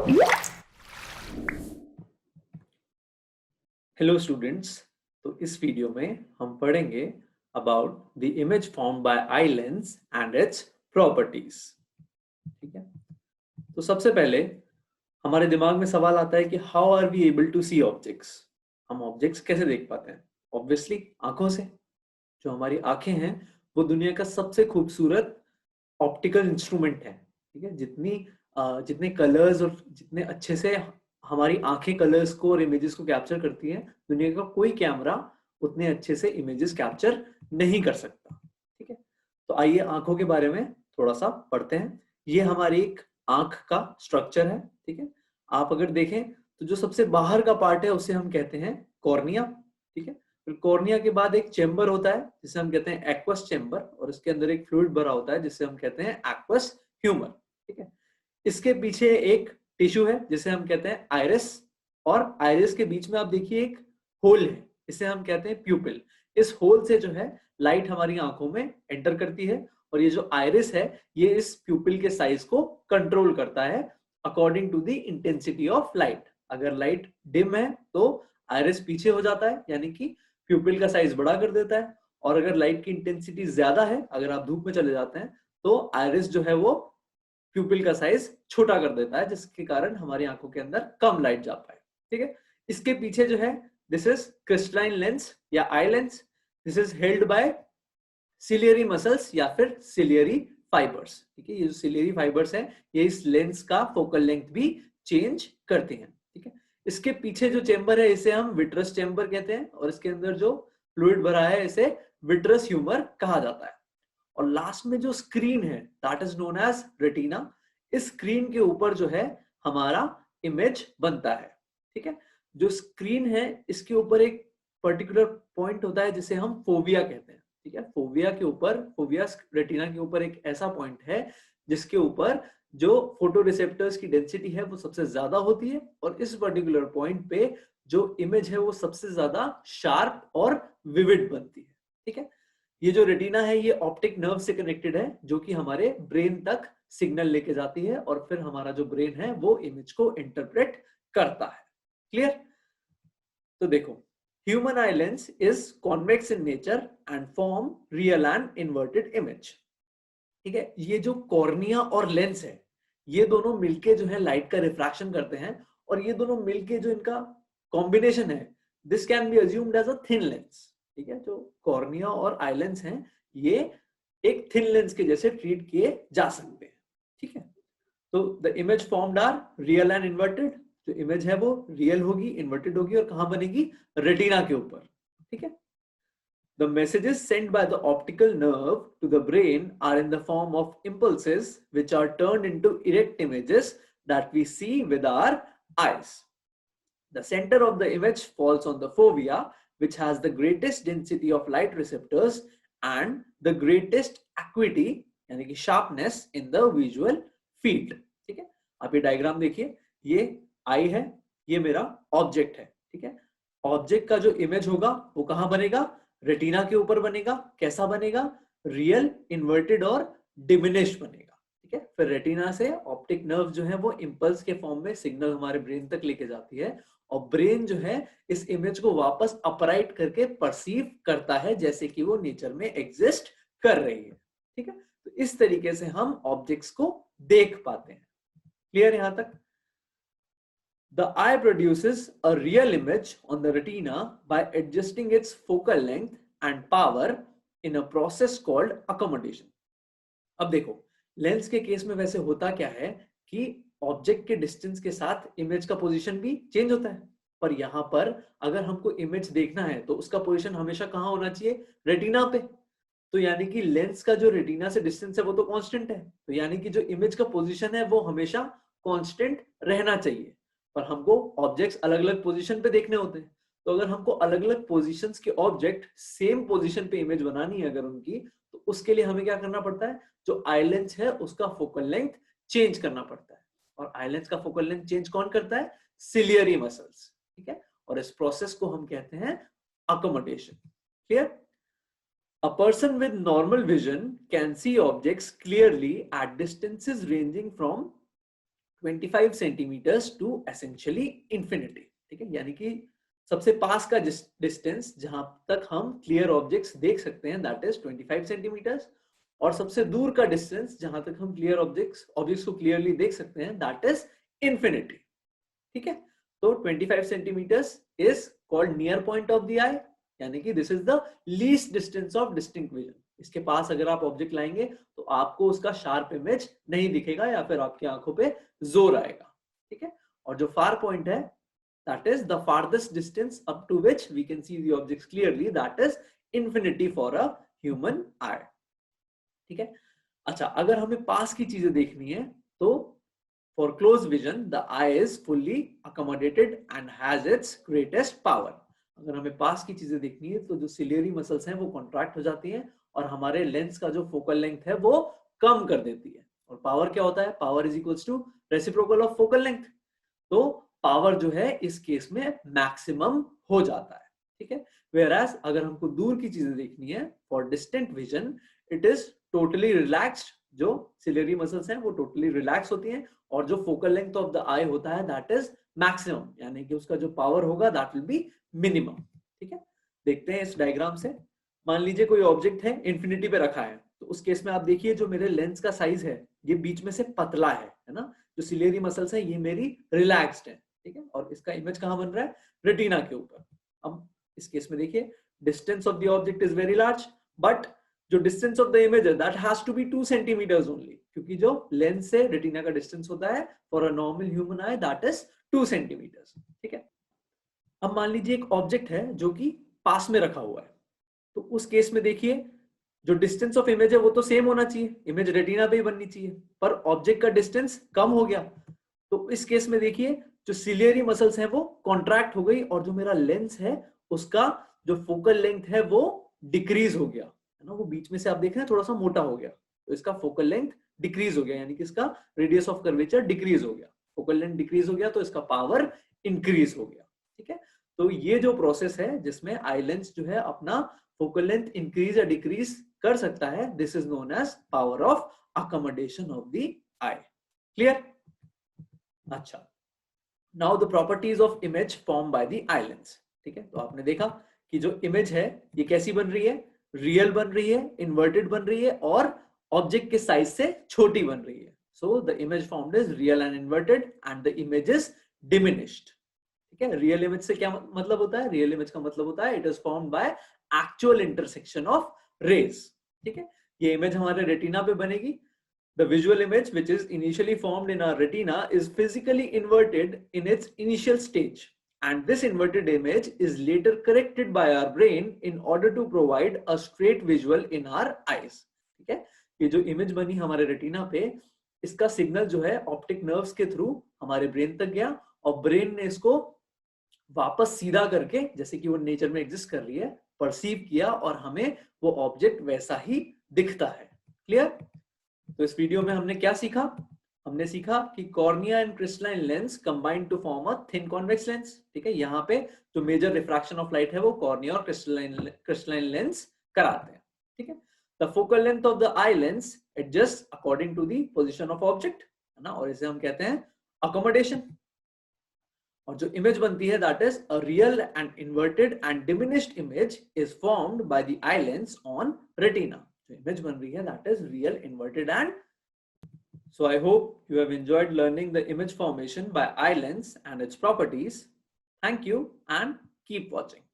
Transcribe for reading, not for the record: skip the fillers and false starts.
Hello students, तो इस video में हम पढ़ेंगे about the image formed by eye lens and its properties. ठीक है, तो सबसे पहले हमारे दिमाग में सवाल आता है कि how are we able to see objects. हम ऑब्जेक्ट्स कैसे देख पाते हैं? ऑब्वियसली आंखों से। जो हमारी आंखें हैं वो दुनिया का सबसे खूबसूरत ऑप्टिकल इंस्ट्रूमेंट है। ठीक है, जितने कलर्स और जितने अच्छे से हमारी आंखें कलर्स को और इमेजेस को कैप्चर करती हैं, दुनिया का कोई कैमरा उतने अच्छे से इमेजेस कैप्चर नहीं कर सकता। ठीक है, तो आइए आंखों के बारे में थोड़ा सा पढ़ते हैं। ये हमारी एक आंख का स्ट्रक्चर है। ठीक है, आप अगर देखें तो जो सबसे बाहर का पार्ट है उसे हम कहते हैं कॉर्निया। ठीक है, फिर कॉर्निया के बाद एक चेंबर होता है जिसे हम कहते हैं एक्वस चेंबर, और इसके अंदर एक फ्लूइड भरा होता है जिसे हम कहते हैं एक्वस ह्यूमर। ठीक है, इसके पीछे एक टिश्यू है जिसे हम कहते हैं आइरिस, और आइरिस के बीच में आप देखिए एक होल है, इसे हम कहते हैं प्यूपिल। इस होल से जो है लाइट हमारी आंखों में एंटर करती है, और ये जो आइरिस है ये इस प्यूपिल के साइज को कंट्रोल करता है according to the intensity of light. अगर लाइट डिम है तो आइरिस पीछे हो जाता है, यानी कि प्यूपिल का साइज बड़ा कर देता है, और अगर लाइट की इंटेंसिटी ज्यादा है, अगर आप धूप में चले जाते हैं तो आइरिस जो है वो प्यूपिल का साइज छोटा कर देता है, जिसके कारण हमारी आंखों के अंदर कम लाइट जा पाए। ठीक है, इसके पीछे जो है दिस इज क्रिस्टलाइन लेंस या eye lens. This is held by ciliary muscles या फिर सिलियरी फाइबर्स। ठीक है, ये जो सिलियरी फाइबर्स है ये इस लेंस का फोकल लेंथ भी चेंज करती हैं। ठीक है, इसके पीछे जो चेंबर है इसे हम विट्रस चेंबर कहते हैं, और इसके अंदर जो फ्लूइड भरा है इसे विट्रस ह्यूमर कहा जाता है। और लास्ट में जो स्क्रीन है that is known as retina. इस स्क्रीन के ऊपर जो है हमारा इमेज बनता है। ठीक है, जो स्क्रीन है इसके ऊपर एक पर्टिकुलर पॉइंट होता है जिसे हम फोविया कहते हैं। ठीक है, फोविया के ऊपर, फोविया रेटिना के ऊपर एक ऐसा पॉइंट है जिसके ऊपर जो फोटो रिसेप्टर्स की डेंसिटी है वो सबसे ज्यादा होती है, और इस पर्टिकुलर पॉइंट पे जो इमेज है वो सबसे ज्यादा शार्प और विविड बनती है। ठीक है, ये जो रेटिना है ये ऑप्टिक नर्व से कनेक्टेड है जो कि हमारे ब्रेन तक सिग्नल लेके जाती है, और फिर हमारा जो ब्रेन है वो इमेज को इंटरप्रेट करता है। क्लियर? तो देखो, human eye lens is convex in nature and form real and inverted image. ठीक है, ये जो कॉर्निया और लेंस है ये दोनों मिलके जो है लाइट का रिफ्रैक्शन करते हैं, और ये दोनों मिलके जो इनका कॉम्बिनेशन है this can be assumed as a thin lens. ठीक है, जो कॉर्निया और आई लेंस हैं ये एक थिन लेंस के जैसे ट्रीट किए जा सकते हैं। ठीक है, तो the image formed are real and inverted. जो इमेज है वो रियल होगी, इन्वर्टेड होगी, और कहां बनेगी? रेटिना के ऊपर। ठीक है, the messages sent by the optical nerve to the brain are in the form of impulses which are turned into erect images that we see with our eyes. The center of the image falls on the fovea, which has the greatest density of light receptors and the greatest acuity यानी कि sharpness in the visual field. ठीक है, आप ये diagram देखिए, ये आई है, ये मेरा ऑब्जेक्ट है। ठीक है, ऑब्जेक्ट का जो इमेज होगा वो कहां बनेगा? रेटिना के ऊपर बनेगा। कैसा बनेगा? रियल, इन्वर्टेड और डिमिनिश्ड बनेगा। ठीक है, फिर रेटिना से ऑप्टिक नर्व जो है वो इंपल्स के फॉर्म में सिग्नल हमारे ब्रेन तक लेके जाती है, और ब्रेन जो है इस इमेज को वापस अपराइट करके परसीव करता है जैसे कि वो नेचर में एग्जिस्ट कर रही है। ठीक है, तो इस तरीके से हम ऑब्जेक्ट्स को देख पाते हैं। क्लियर यहां तक? The eye produces a real image on the retina by adjusting its focal length and power in a process called accommodation. अब देखो, लेंस के केस में वैसे होता क्या है कि ऑब्जेक्ट के डिस्टेंस के साथ इमेज का पोजीशन भी चेंज होता है, पर यहां पर अगर हमको इमेज देखना है तो उसका पोजीशन हमेशा कहां होना चाहिए? रेटिना पे। तो यानी कि लेंस का जो रेटिना से डिस्टेंस है वो तो कांस्टेंट है, तो यानी कि जो इमेज का पोजीशन है वो हमेशा कांस्टेंट रहना चाहिए, पर हमको ऑब्जेक्ट्स अलग अलग पोजीशन पे देखने होते हैं। तो अगर हमको अलग अलग पोजीशंस के ऑब्जेक्ट सेम पोजीशन पे इमेज बनानी है अगर उनकी, तो उसके लिए हमें क्या करना पड़ता है? जो आई लेंस है उसका फोकल लेंथ चेंज करना पड़ता है, और आई लेंस का फोकल लेंथ चेंज कौन करता है? Ciliary muscles. ठीक है, और इस प्रोसेस को हम कहते हैं accommodation. Clear? A person with normal vision can see objects clearly at distances ranging from 25 centimetres to essentially infinity. ठीक है, यानी कि सबसे पास का डिस्टेंस जहां तक हम क्लियर ऑब्जेक्ट्स देख सकते हैं दैट इज 25 सेंटीमीटर्स, और सबसे दूर का डिस्टेंस जहां तक हम क्लियर ऑब्जेक्ट्स को क्लियरली देख सकते हैं दैट इज इंफिनिटी। ठीक है, तो 25 centimetres is called near point of the eye, यानी कि this is the least distance of distinct vision. इसके पास अगर आप ऑब्जेक्ट लाएंगे तो आपको उसका शार्प इमेज नहीं दिखेगा या फिर आपकी आंखों पे जोर आएगा। ठीक है, और जो फार पॉइंट है that is the farthest distance up to which we can see the objects clearly, that is infinity for a human eye। ठीक है, अच्छा अगर हमें पास की चीजें देखनी है तो for close vision the eye is fully accommodated and has its greatest power। अगर हमें पास की चीजें देखनी है तो जो सिलियरी मसल्स हैं वो कॉन्ट्रैक्ट हो जाती हैं और हमारे लेंस का जो फोकल लेंथ है वो कम कर देती है। और पावर क्या होता है? Power is equals to reciprocal of focal length. तो पावर जो है इस केस में मैक्सिमम हो जाता है। ठीक है, वेयरएज अगर हमको दूर की चीजें देखनी है for distant vision it is totally relaxed, जो सिलियरी मसल्स हैं वो टोटली रिलैक्स होती हैं और जो फोकल लेंथ ऑफ द आई होता है दैट इज मैक्सिमम, यानी कि उसका जो पावर होगा दैट विल बी मिनिमम। ठीक है, देखते हैं इस डायग्राम से। मान लीजिए कोई ऑब्जेक्ट है इंफिनिटी पे रखा है, तो उस केस में आप देखिए जो मेरे लेंस का साइज है ये बीच में से पतला है ना, जो सिलियरी मसल्स है ये मेरी रिलैक्स्ड है। ठीक है, और इसका इमेज कहां बन रहा है? रेटिना के ऊपर। अब इस केस में देखिए distance of the object is very large, but जो डिस्टेंस ऑफ द इमेज है that has to be 2 centimetres only, क्योंकि जो लेंस से रेटिना का डिस्टेंस होता है for a normal human eye that is 2 centimetres. ठीक है, अब मान लीजिए एक ऑब्जेक्ट है जो कि पास में रखा हुआ है, तो उस केस में देखिए जो डिस्टेंस ऑफ इमेज है वो तो सेम होना चाहिए, इमेज रेटिना पे ही बननी चाहिए, पर ऑब्जेक्ट का डिस्टेंस कम हो गया। तो इस केस में देखिए जो सिलियरी मसल्स हैं वो कॉन्ट्रैक्ट हो गई और जो मेरा लेंस है उसका जो फोकल लेंथ है वो डिक्रीज हो गया, है ना, वो बीच में से आप देख रहे हैं थोड़ा सा मोटा हो गया, तो इसका फोकल लेंथ डिक्रीज हो गया, यानी कि इसका रेडियस ऑफ कर्वेचर डिक्रीज हो गया। फोकल लेंथ डिक्रीज हो गया तो इसका पावर इंक्रीज हो गया। ठीक है, तो ये जो प्रोसेस है जिसमें आई लेंस जो है अपना फोकल लेंथ इंक्रीज या डिक्रीज कर सकता है, this is known as power of accommodation of the eye. Clear? अच्छा, now the properties of image form by the eye lens. ठीक है, तो आपने देखा कि जो इमेज है ये कैसी बन रही है? रियल बन रही है, इन्वर्टेड बन रही है और ऑब्जेक्ट के साइज से छोटी बन रही है। So the image formed is real and inverted and the image is diminished. ठीक है, रियल इमेज से क्या मतलब होता है? रियल इमेज का मतलब होता है it is formed by actual intersection of rays. ठीक है, ये इमेज हमारे रेटिना पे बनेगी। The visual image, which is initially formed in our retina, is physically inverted in its initial stage, and this inverted image is later corrected by our brain in order to provide a straight visual in our eyes. ठीक है, ये जो image बनी हमारे retina पे, इसका signal जो है ऑप्टिक नर्व्स के थ्रू हमारे ब्रेन तक गया और ब्रेन ने इसको वापस सीधा करके, जैसे कि वो नेचर में एग्जिस्ट कर रही है, परसीव किया और हमें वो ऑब्जेक्ट वैसा ही दिखता है। क्लियर? तो इस वीडियो में हमने क्या सीखा? हमने सीखा कि cornea and crystalline lens combine to form a thin convex lens. ठीक है, यहाँ पे जो मेजर रिफ्रैक्शन ऑफ लाइट है वो कॉर्निया और क्रिस्टलाइन लेंस कराते हैं। ठीक है, the focal length of the eye lens adjust according to the position of object, है ना, और इसे हम कहते हैं अकोमोडेशन। और जो इमेज बनती है that is a real and inverted and diminished image is formed bye the eye lens on retina. जो इमेज बन रही है that is real, inverted and, so I hope you have enjoyed learning the image formation by eye lens and its properties. Thank you and keep watching.